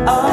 あ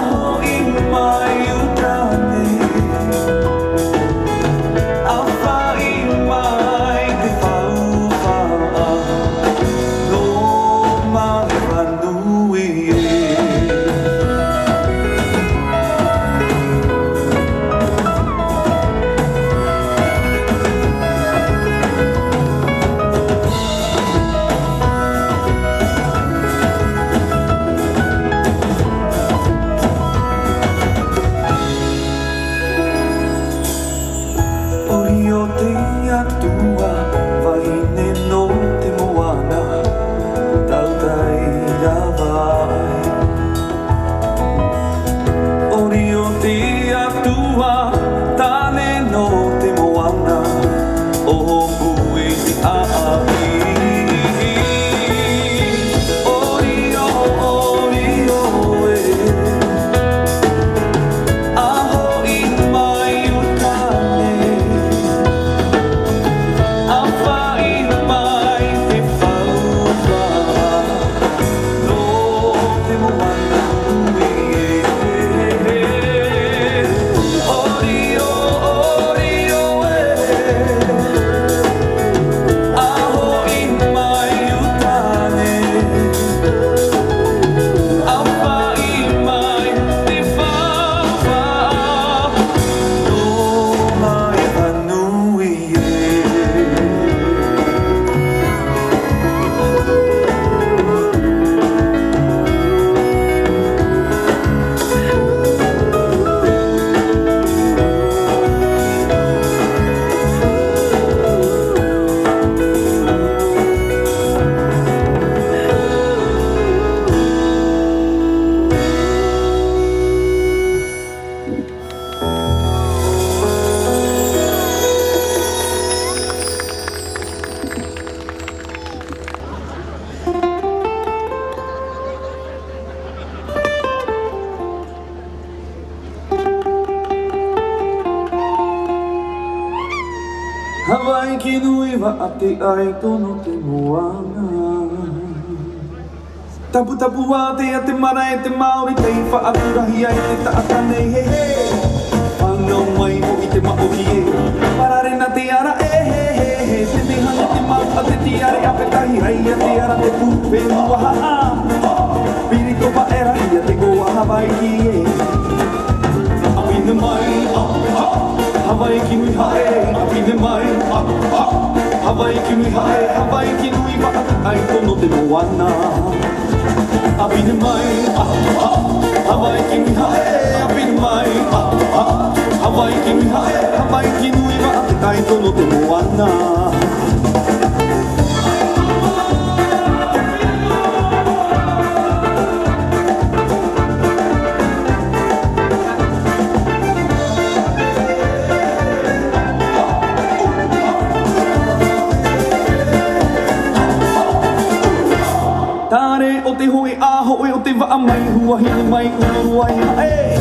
息の上は出会いとの手もわなタブタブは手やってもらえてまおりていファークが冷やいてたあかねへへファンがお前もいてまおひえパラレなてやらえへへ手で跳ねてま当ててやれやべたひらいやてやらてプーペンはピリとばえらいやてごはばいきえアピネマイハワイキムイハエアピネマイハワイキムイハエハワイキムイバアイとの手もわなアピネマイハワイキムイハエアピネマイハワイキムイハエハワイキムイバアイとの手もわな誰お手ほえあほえお手は甘いふわひねまいうるわいはえ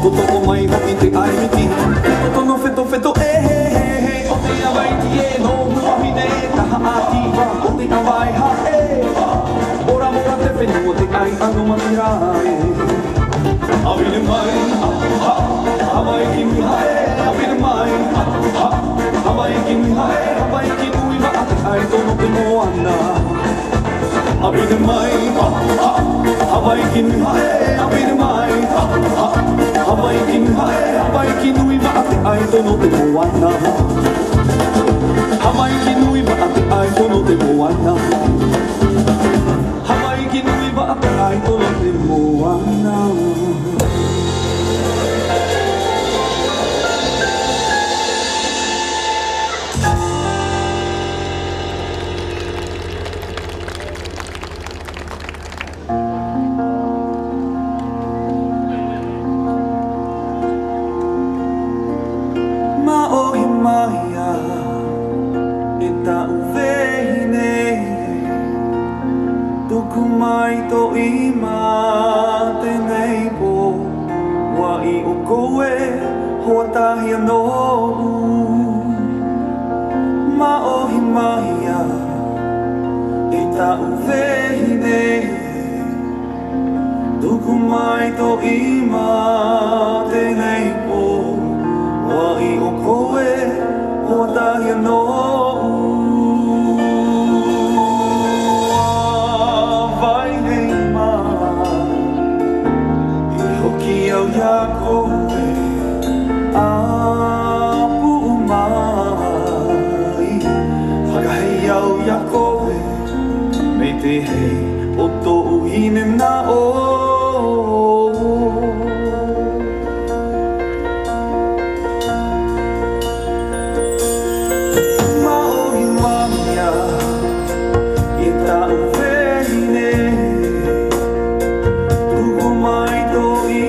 ことおまいもいてあいみきことのフェトフェトえへへお手やばいきえのふわひねたはあきはお手やばいはえオラモラテフェのお手あいあのまみらえあびるまいハワイキムはえあびるまいハワイキムはえハワイキムはあてあいとの手もあんなアビルマイハワイキヌイハエアビルマイハワイキヌイハエハワイキヌイバアテアイとの手もわなハワイキヌイバアテアイとの手もわなハワイキヌイバアテアイとの手もわなと今てねいぼわいおこえほわたひやのまおひまひやいたうぜひねどこまいと今てねいぼわいおこえほわたひやのやこえあぶまいはがへやうやこえめてへおとういねなおまおいまみやいたうぜひねどこまいと今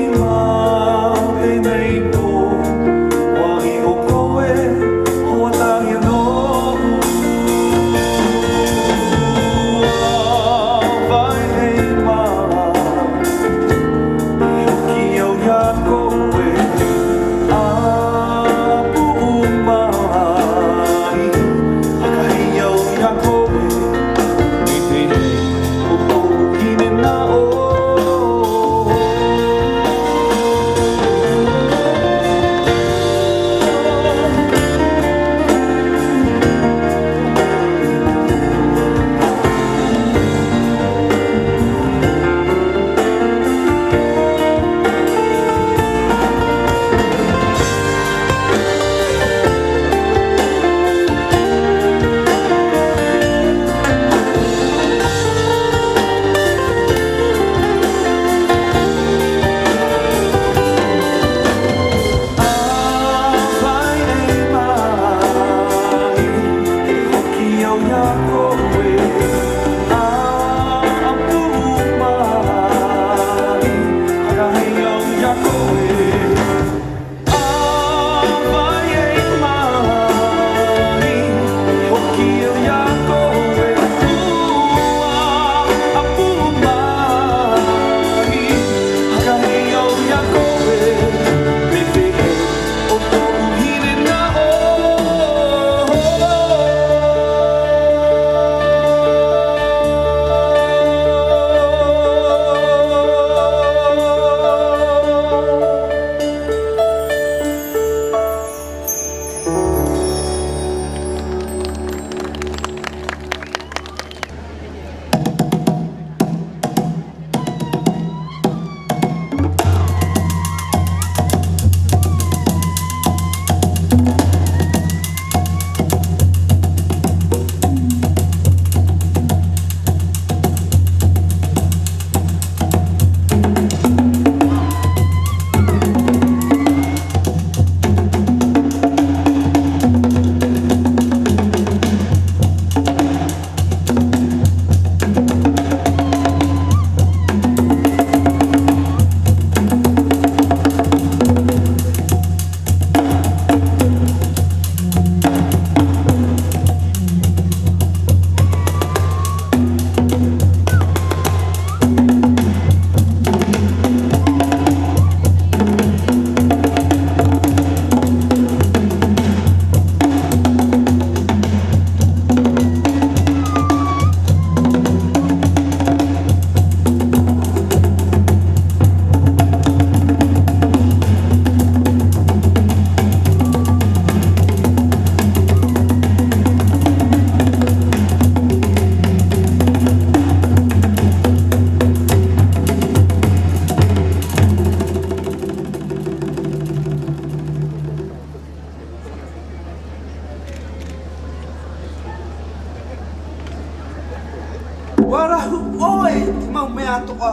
wa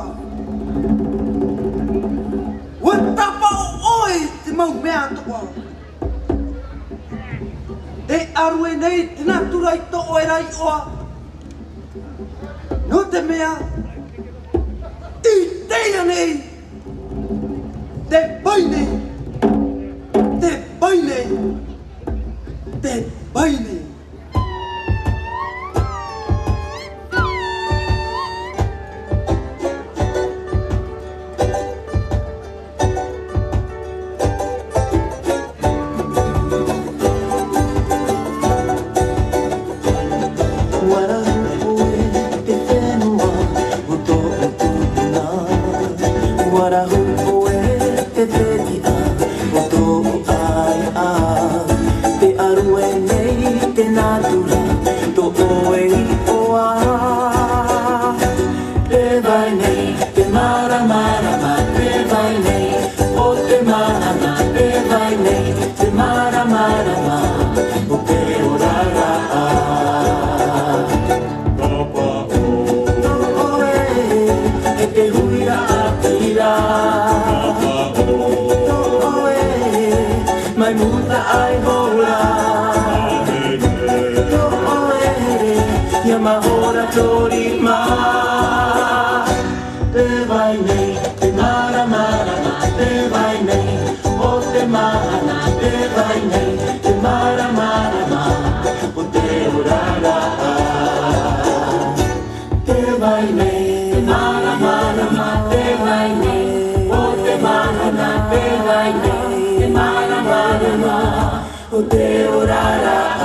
Wata pa oi te mau mea to wa E arue nei te naturai to oe rai oa No te mea I teia nei Te baine Te baine Te baine Te orará